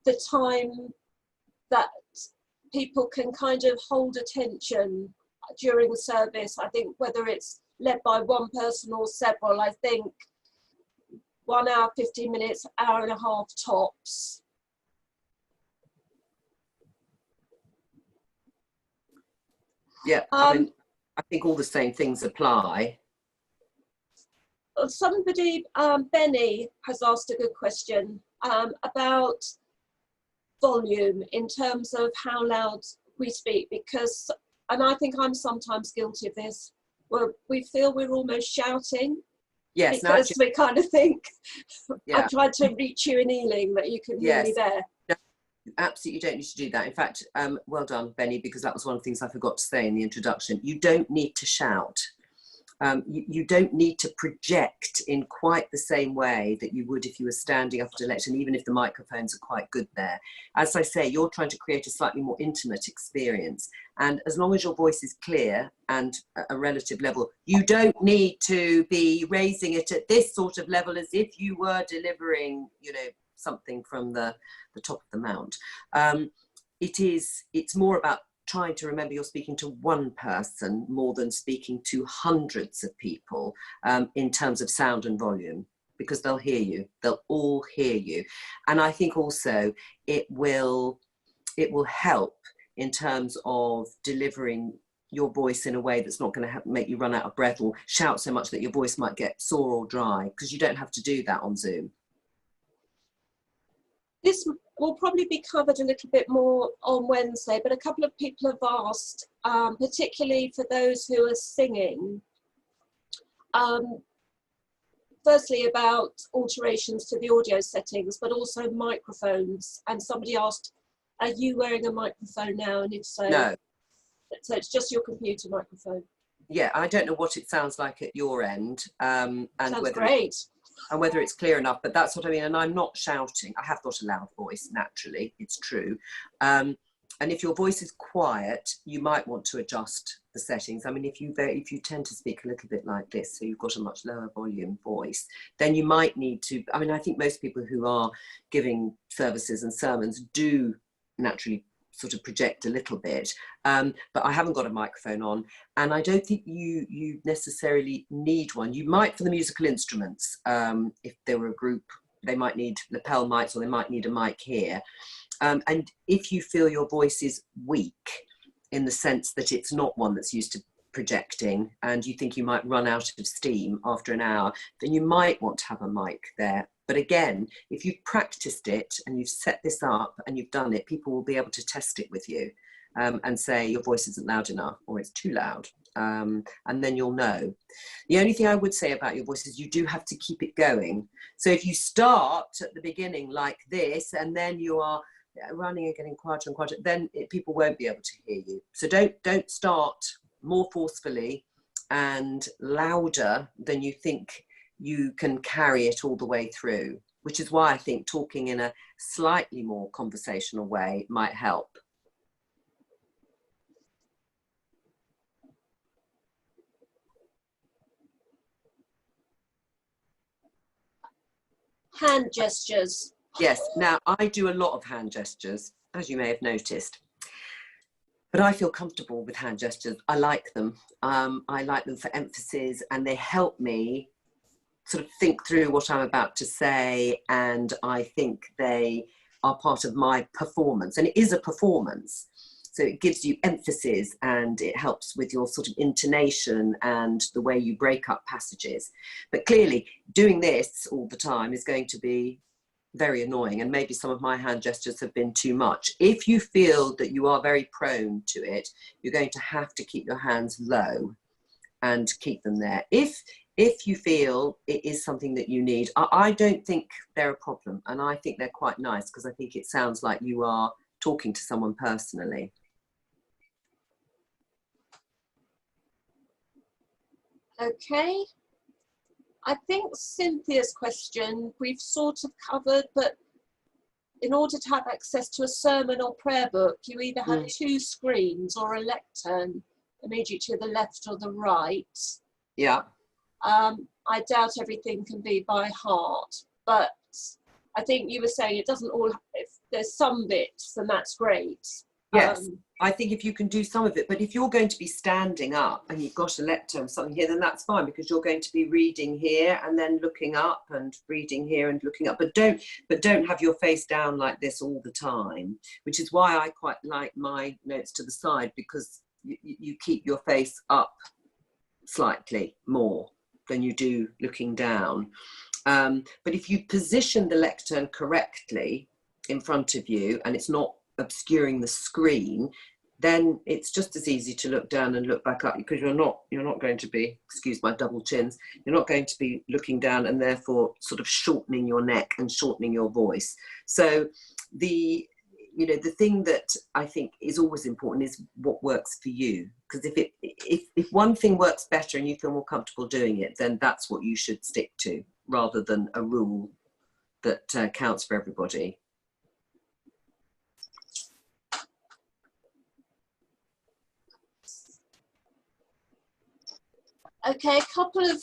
the time that people can kind of hold attention during the service. I think whether it's led by one person or several, I think 1 hour, 15 minutes, hour and a half tops. Yeah, I think all the same things apply. Somebody, Benny, has asked a good question about volume in terms of how loud we speak, because, and I think I'm sometimes guilty of this, where we feel we're almost shouting. Yes, because we kind of think, I tried to reach you in Ealing, that you can hear me there. No, you absolutely don't need to do that. In fact, well done, Benny, because that was one of the things I forgot to say in the introduction. You don't need to shout. You don't need to project in quite the same way that you would if you were standing up at a lectern, even if the microphones are quite good there. As I say, you're trying to create a slightly more intimate experience. And as long as your voice is clear and at a relative level, you don't need to be raising it at this sort of level as if you were delivering, you know, something from the top of the mount. It's more about trying to remember you're speaking to one person more than speaking to hundreds of people in terms of sound and volume, because they'll hear you, they'll all hear you. And I think also it will help in terms of delivering your voice in a way that's not going to make you run out of breath or shout so much that your voice might get sore or dry, because you don't have to do that on Zoom. This will probably be covered a little bit more on Wednesday, but a couple of people have asked, particularly for those who are singing, firstly about alterations to the audio settings, but also microphones. And somebody asked, are you wearing a microphone now? And if so, no. So it's just your computer microphone. Yeah, I don't know what it sounds like at your end. And sounds great. And whether it's clear enough, but that's what I mean. And I'm not shouting. I have got a loud voice, naturally, it's true. And if your voice is quiet, you might want to adjust the settings. I mean, if you tend to speak a little bit like this, so you've got a much lower volume voice, then you might need to, I mean, I think most people who are giving services and sermons do naturally sort of project a little bit, but I haven't got a microphone on, and I don't think you necessarily need one. You might for the musical instruments, if there were a group, they might need lapel mics or they might need a mic here. And if you feel your voice is weak, in the sense that it's not one that's used to projecting, and you think you might run out of steam after an hour, then you might want to have a mic there. But again, if you've practiced it and you've set this up and you've done it, people will be able to test it with you and say your voice isn't loud enough or it's too loud. And then you'll know. The only thing I would say about your voice is you do have to keep it going. So if you start at the beginning like this and then you are running and getting quieter and quieter, then people won't be able to hear you. So don't start more forcefully and louder than you think you can carry it all the way through, which is why I think talking in a slightly more conversational way might help. Hand gestures. Yes, now I do a lot of hand gestures, as you may have noticed. But I feel comfortable with hand gestures. I like them. I like them for emphasis, and they help me sort of think through what I'm about to say, and I think they are part of my performance. And it is a performance. So it gives you emphasis and it helps with your sort of intonation and the way you break up passages. But clearly, doing this all the time is going to be very annoying, and maybe some of my hand gestures have been too much. If you feel that you are very prone to it, you're going to have to keep your hands low and keep them there. If you feel it is something that you need, I don't think they're a problem, and I think they're quite nice because I think it sounds like you are talking to someone personally. Okay. I think Cynthia's question we've sort of covered, but in order to have access to a sermon or prayer book, you either have two screens or a lectern immediately to the left or the right. Yeah. I doubt everything can be by heart, but I think you were saying it doesn't all, if there's some bits, then that's great. Yes, I think if you can do some of it, but if you're going to be standing up and you've got a lectern or something here, then that's fine, because you're going to be reading here and then looking up and reading here and looking up. But don't have your face down like this all the time, which is why I quite like my notes to the side, because you keep your face up slightly more than you do looking down. But if you position the lectern correctly in front of you and it's not obscuring the screen, then it's just as easy to look down and look back up, because you're not going to be, excuse my double chins, you're not going to be looking down and therefore sort of shortening your neck and shortening your voice. So the thing that I think is always important is what works for you, because if one thing works better and you feel more comfortable doing it, then that's what you should stick to, rather than a rule that counts for everybody. Okay, a couple of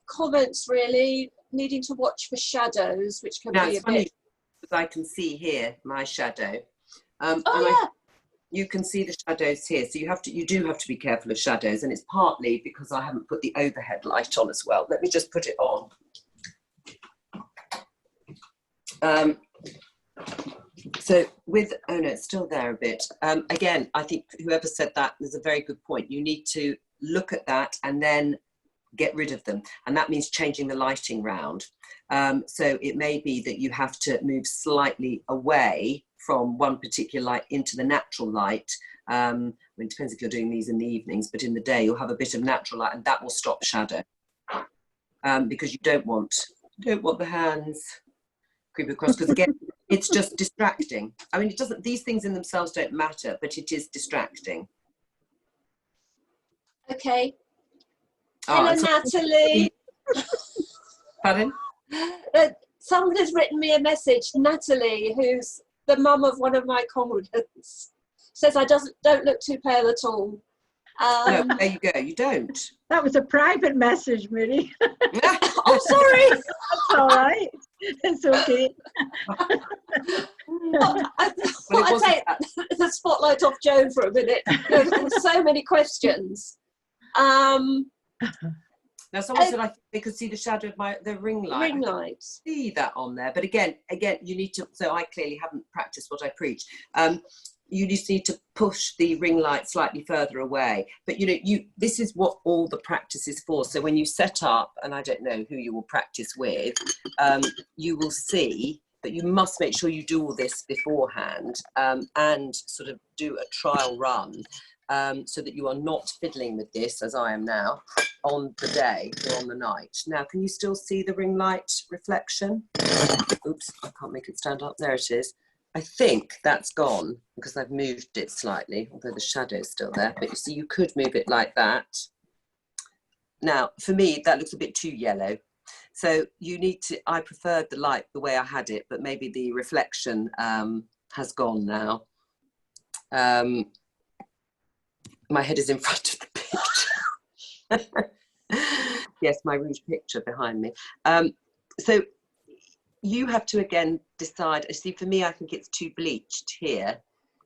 comments really, needing to watch for shadows, which can be a bit... Because I can see here my shadow. You can see the shadows here, so you do have to be careful of shadows, and it's partly because I haven't put the overhead light on as well. Let me just put it on. So with, oh no, it's still there a bit. Again, I think whoever said that, there's a very good point. You need to look at that and then get rid of them, and that means changing the lighting round. So it may be that you have to move slightly away from one particular light into the natural light. It depends if you're doing these in the evenings, but in the day you'll have a bit of natural light, and that will stop shadow, because you don't want the hands creep across, because again it's just distracting. I mean, it doesn't, these things in themselves don't matter, but it is distracting. Okay. Hello, Natalie. Pardon? Someone has written me a message. Natalie, who's the mum of one of my congregants, says I don't look too pale at all. No, there you go. You don't. That was a private message, Miri. Oh, sorry. That's all right. It's okay. I'd take the spotlight off Joan for a minute. There's so many questions. Now, someone said I think they could see the shadow of the ring light. Ring lights. See that on there, but again, you need to. So I clearly haven't practiced what I preach. you just need to push the ring light slightly further away. But this is what all the practice is for. So when you set up, and I don't know who you will practice with, you will see that you must make sure you do all this beforehand, and sort of do a trial run, so that you are not fiddling with this, as I am now, on the day or on the night. Now, can you still see the ring light reflection? Oops, I can't make it stand up. There it is. I think that's gone because I've moved it slightly, although the shadow's still there. But you see, you could move it like that. Now, for me, that looks a bit too yellow. So you need to, I preferred the light the way I had it, but maybe the reflection has gone now. My head is in front of the picture. Yes, my rouge picture behind me. So you have to again decide. See, for me, I think it's too bleached here.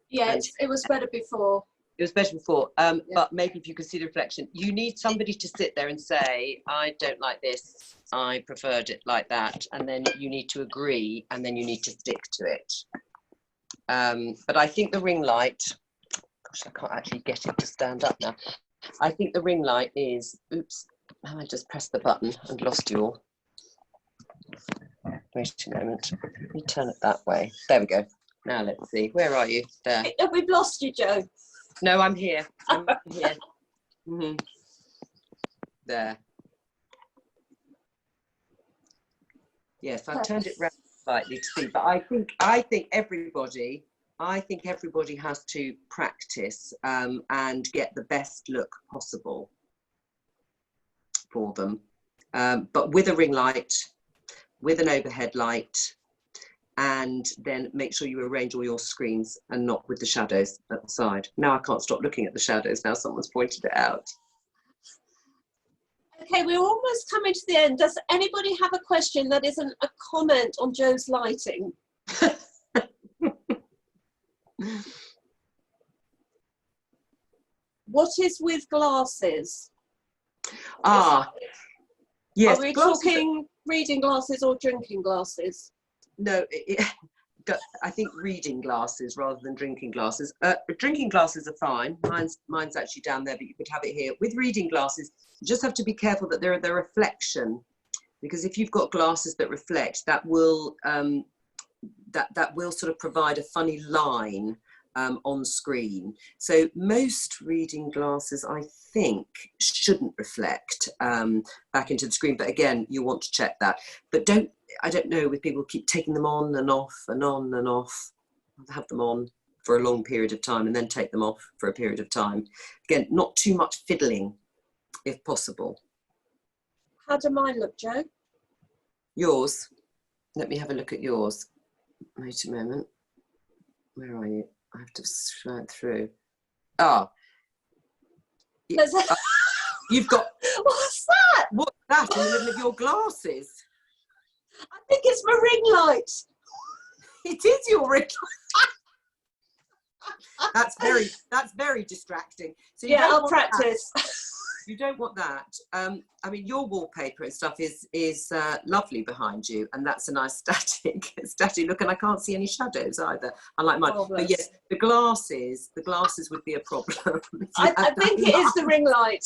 Yeah, it was better before. It was better before, Yeah. but maybe if you can see the reflection, you need somebody to sit there and say, I don't like this, I preferred it like that, and then you need to agree, and then you need to stick to it. But I think the ring light, gosh, I can't actually get it to stand up now. I think the ring light is, oops, I just pressed the button and lost you all. Wait a moment, let me turn it that way. There we go. Now let's see, where are you? There. We've lost you, Joe. No, I'm here. I'm here. Mm-hmm. There. Yes, I've turned it round slightly to see, but I think everybody has to practice and get the best look possible for them. But with a ring light, with an overhead light, and then make sure you arrange all your screens and not with the shadows at the side. Now I can't stop looking at the shadows. Now someone's pointed it out. Okay, we're almost coming to the end. Does anybody have a question that isn't a comment on Joe's lighting? What is with glasses? Ah, yes. Are we talking reading glasses or drinking glasses? No, I think reading glasses rather than drinking glasses. Drinking glasses are fine. Mine's actually down there, but you could have it here. With reading glasses, you just have to be careful that they're the reflection, because if you've got glasses that reflect, that will that will sort of provide a funny line on screen. So most reading glasses, I think, shouldn't reflect back into the screen. But again, you want to check that. But I don't know if people keep taking them on and off and on and off. Have them on for a long period of time and then take them off for a period of time. Again, not too much fiddling, if possible. How do mine look, Joe? Yours. Let me have a look at yours. Wait a moment. Where are you? I have to slide through. Ah. You've got... What's that? What's that in the middle of your glasses? I think it's my ring light. It is your ring light. That's very distracting. So yeah, I'll practice. You don't want that. I mean, your wallpaper and stuff is lovely behind you, and that's a nice static look. And I can't see any shadows either, unlike mine. Oh, but yes, the glasses would be a problem. I think it is the ring light.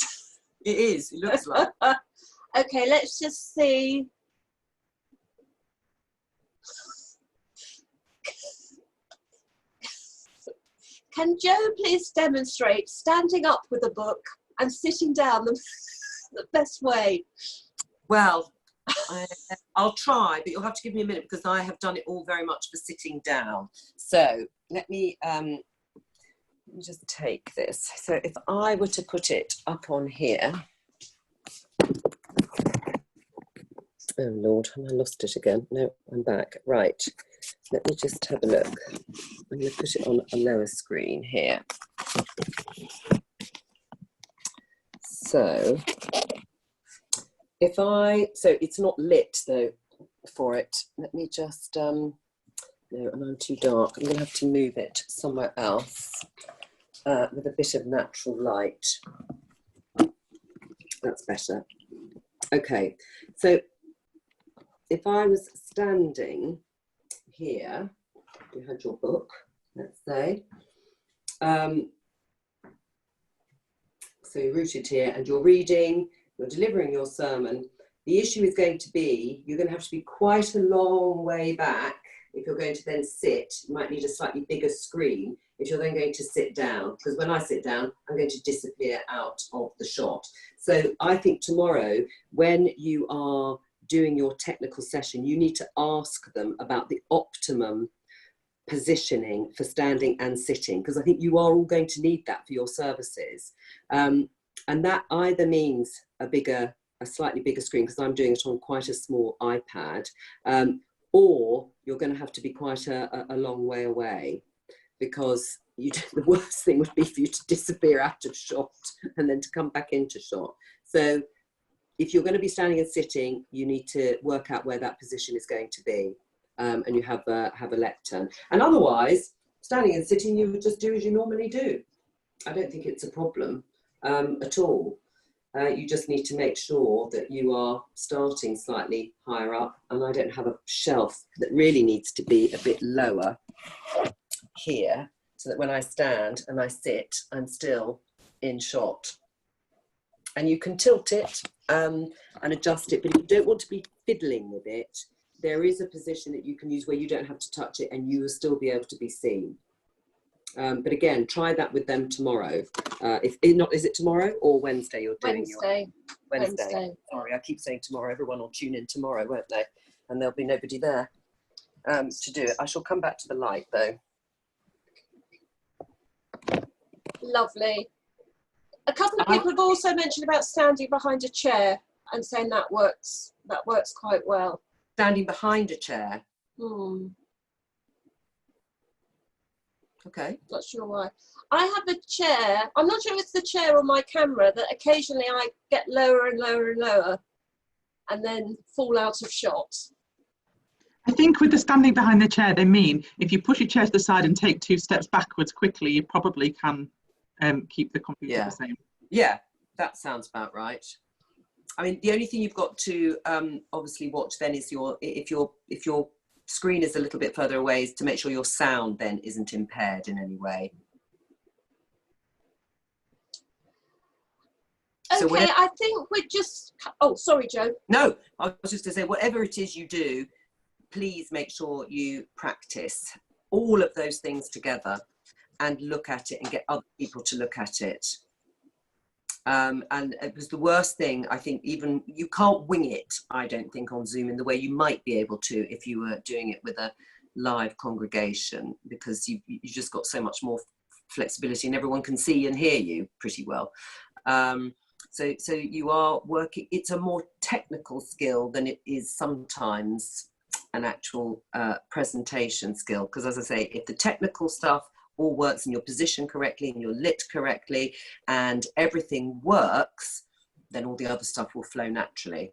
It is. It looks like. Okay, let's just see. Can Joe please demonstrate standing up with a book and sitting down the best way? Well, I'll try, but you'll have to give me a minute because I have done it all very much for sitting down. So let me just take this. So if I were to put it up on here. Oh Lord, have I lost it again? No, I'm back. Right. Let me just have a look. I'm going to put it on a lower screen here. So so it's not lit though for it. Let me just, no, and I'm too dark. I'm going to have to move it somewhere else with a bit of natural light. That's better. Okay, so if I was standing here, you had your book, let's say, So you're rooted here and you're reading, you're delivering your sermon. The issue is going to be, you're going to have to be quite a long way back. If you're going to then sit, you might need a slightly bigger screen if you're then going to sit down, because when I sit down, I'm going to disappear out of the shot. So I think tomorrow, when you are doing your technical session, you need to ask them about the optimum positioning for standing and sitting, because I think you are all going to need that for your services. And that either means a slightly bigger screen, because I'm doing it on quite a small iPad, or you're going to have to be quite a long way away, because the worst thing would be for you to disappear out of shot and then to come back into shot. So if you're going to be standing and sitting, you need to work out where that position is going to be, and you have a lectern. And otherwise, standing and sitting, you would just do as you normally do. I don't think it's a problem at all. You just need to make sure that you are starting slightly higher up, and I don't have a shelf that really needs to be a bit lower here, so that when I stand and I sit, I'm still in shot. And you can tilt it and adjust it, but if you don't want to be fiddling with it, there is a position that you can use where you don't have to touch it and you will still be able to be seen. But again, try that with them tomorrow. If not, is it tomorrow or Wednesday you're doing Wednesday. Sorry, I keep saying tomorrow. Everyone will tune in tomorrow, won't they? And there'll be nobody there to do it. I shall come back to the light though. Lovely. A couple of people have also mentioned about standing behind a chair and saying that works quite well. Standing behind a chair. Okay. Not sure why. I have a chair. I'm not sure if it's the chair or my camera that occasionally I get lower and lower and lower and then fall out of shot. I think with the standing behind the chair, they mean if you push your chair to the side and take 2 steps backwards quickly, you probably can keep the computer the same. Yeah, that sounds about right. I mean, the only thing you've got to obviously watch then is if your screen is a little bit further away, is to make sure your sound then isn't impaired in any way. Okay, so I think we're just, oh, sorry, Joe. No, I was just going to say, whatever it is you do, please make sure you practice all of those things together and look at it and get other people to look at it. And it was the worst thing, I think, even you can't wing it, I don't think, on Zoom in the way you might be able to if you were doing it with a live congregation, because you just got so much more flexibility and everyone can see and hear you pretty well. So you are working, it's a more technical skill than it is sometimes an actual presentation skill, because as I say, if the technical stuff all works and you're positioned correctly and you're lit correctly and everything works, then all the other stuff will flow naturally.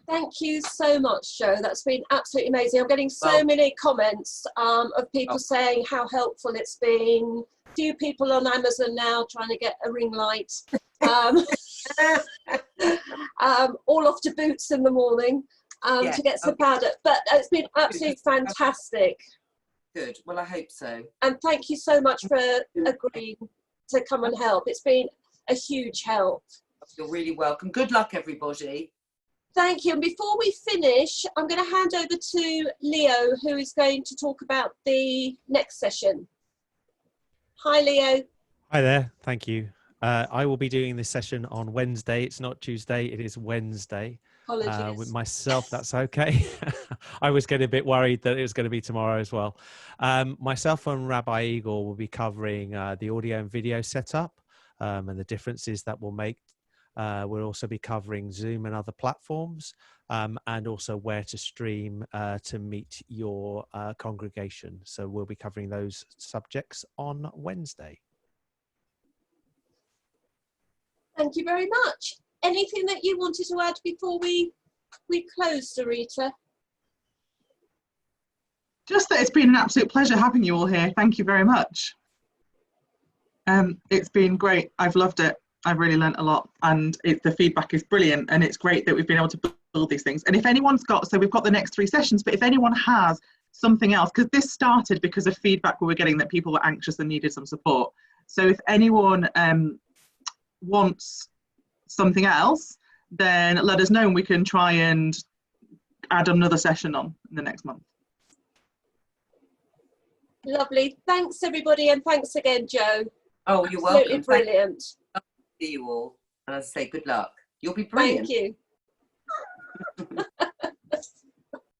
Thank you so much, Joe. That's been absolutely amazing. I'm getting so many comments of people saying how helpful it's been. A few people on Amazon now trying to get a ring light. All off to Boots in the morning to get some powder. But it's been absolutely fantastic. Good. Well, I hope so. And thank you so much for agreeing to come and help. It's been a huge help. You're really welcome. Good luck, everybody. Thank you. And before we finish, I'm going to hand over to Leo, who is going to talk about the next session. Hi, Leo. Hi there. Thank you. I will be doing this session on Wednesday. It's not Tuesday. It is Wednesday. Apologies. With myself, that's okay. I was getting a bit worried that it was going to be tomorrow as well. Myself and Rabbi Igor will be covering the audio and video setup and the differences that will make. We'll also be covering Zoom and other platforms, and also where to stream to meet your congregation. So we'll be covering those subjects on Wednesday. Thank you very much. Anything that you wanted to add before we close, Sarita? Just that it's been an absolute pleasure having you all here. Thank you very much. It's been great. I've loved it. I've really learnt a lot, and the feedback is brilliant, and it's great that we've been able to build these things. And if anyone's got, so we've got the next 3 sessions, but if anyone has something else, because this started because of feedback we were getting that people were anxious and needed some support. So if anyone wants something else, then let us know and we can try and add another session on in the next month. Lovely. Thanks, everybody, and thanks again, Jo. Oh, you're Absolutely welcome. brilliant. See you all. And as I say, good luck. You'll be brilliant. Thank you.